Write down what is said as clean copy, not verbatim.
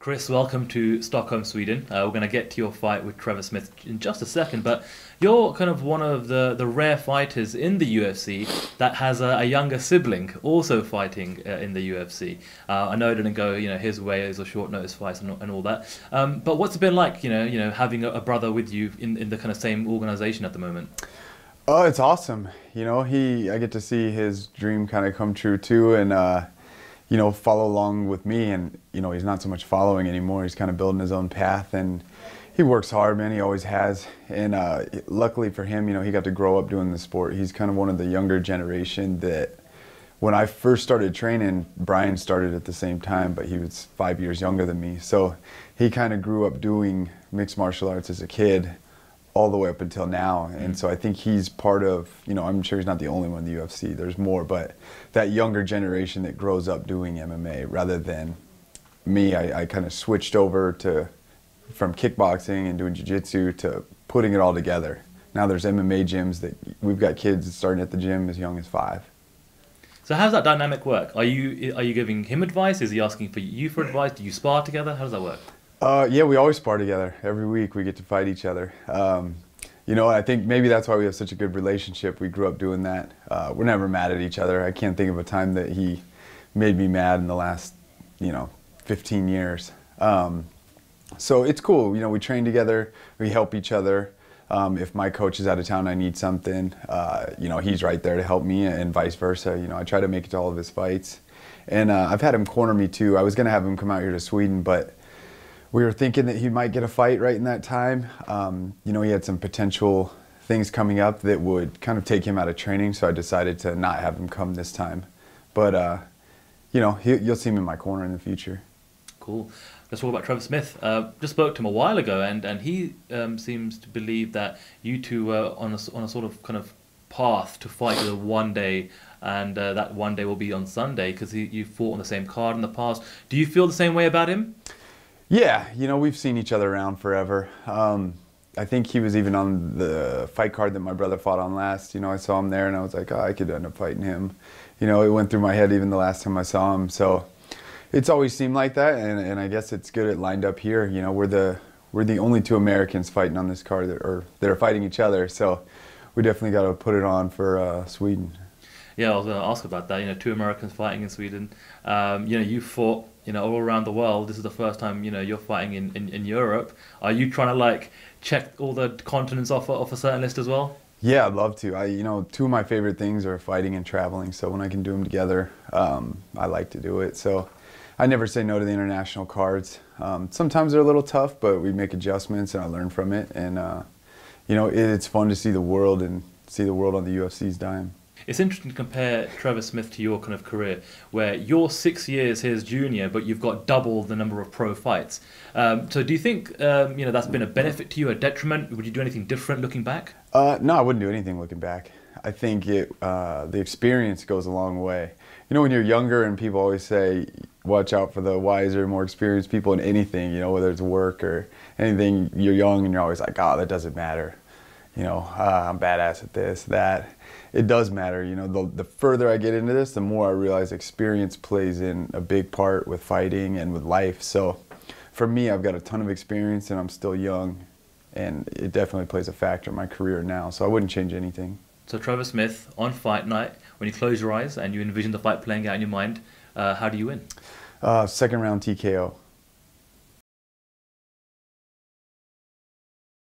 Chris, welcome to Stockholm, Sweden. We're going to get to your fight with Trevor Smith in just a second, but you're kind of one of the rare fighters in the UFC that has a younger sibling also fighting in the UFC. I know it didn't go, his way as a short notice fight and all that. But what's it been like, having a brother with you in the kind of same organization at the moment? Oh, it's awesome. I get to see his dream kind of come true too, and follow along with me. And he's not so much following anymore. He's kind of building his own path, and he works hard, man. He always has. And luckily for him, he got to grow up doing the sport. He's kind of one of the younger generation that, when I first started training, Brian started at the same time, but he was 5 years younger than me. So he kind of grew up doing mixed martial arts as a kid, all the way up until now. And so I think he's part of, I'm sure he's not the only one in the UFC, there's more, but that younger generation that grows up doing MMA rather than me. I kind of switched over from kickboxing and doing jiu-jitsu to putting it all together. Now there's MMA gyms that we've got kids starting at the gym as young as 5. So how does that dynamic work? Are you giving him advice? Is he asking for you for advice? Do you spar together? How does that work? Yeah, we always spar together. Every week we get to fight each other. I think maybe that's why we have such a good relationship. We grew up doing that. We're never mad at each other. I can't think of a time that he made me mad in the last, 15 years. So it's cool. We train together. We help each other. If my coach is out of town, I need something, he's right there to help me, and vice versa. I try to make it to all of his fights. And I've had him corner me too. I was going to have him come out here to Sweden, but we were thinking that he might get a fight right in that time. He had some potential things coming up that would kind of take him out of training, so I decided to not have him come this time. But, you'll see him in my corner in the future. Cool. Let's talk about Trevor Smith. Just spoke to him a while ago, and he seems to believe that you two were on a sort of kind of path to fight one day, and that one day will be on Sunday because you fought on the same card in the past. Do you feel the same way about him? Yeah, we've seen each other around forever. I think he was even on the fight card that my brother fought on last. I saw him there and I was like, oh, I could end up fighting him. It went through my head even the last time I saw him. So it's always seemed like that, and I guess it's good it lined up here. We're the only 2 Americans fighting on this card that are fighting each other. So we definitely got to put it on for Sweden. Yeah, I was going to ask about that. 2 Americans fighting in Sweden. You fought all around the world. This is the first time you're fighting in Europe. Are you trying to check all the continents off a certain list as well? Yeah, I'd love to. 2 of my favorite things are fighting and traveling. So when I can do them together, I like to do it. So I never say no to the international cards. Sometimes they're a little tough, but we make adjustments and I learn from it. And it's fun to see the world and see the world on the UFC's dime. It's interesting to compare Trevor Smith to your kind of career, where you're 6 years his junior, but you've got double the number of pro fights. So do you think that's been a benefit to you, a detriment? Would you do anything different looking back? No, I wouldn't do anything looking back. I think the experience goes a long way. When you're younger, and people always say, watch out for the wiser, more experienced people in anything, whether it's work or anything, you're young and you're always like, oh, that doesn't matter. I'm badass at this, that. It does matter. The further I get into this, the more I realize experience plays in a big part with fighting and with life. So for me, I've got a ton of experience and I'm still young, and it definitely plays a factor in my career now. So I wouldn't change anything. So Trevor Smith, on fight night, when you close your eyes and you envision the fight playing out in your mind, how do you win? 2nd round TKO.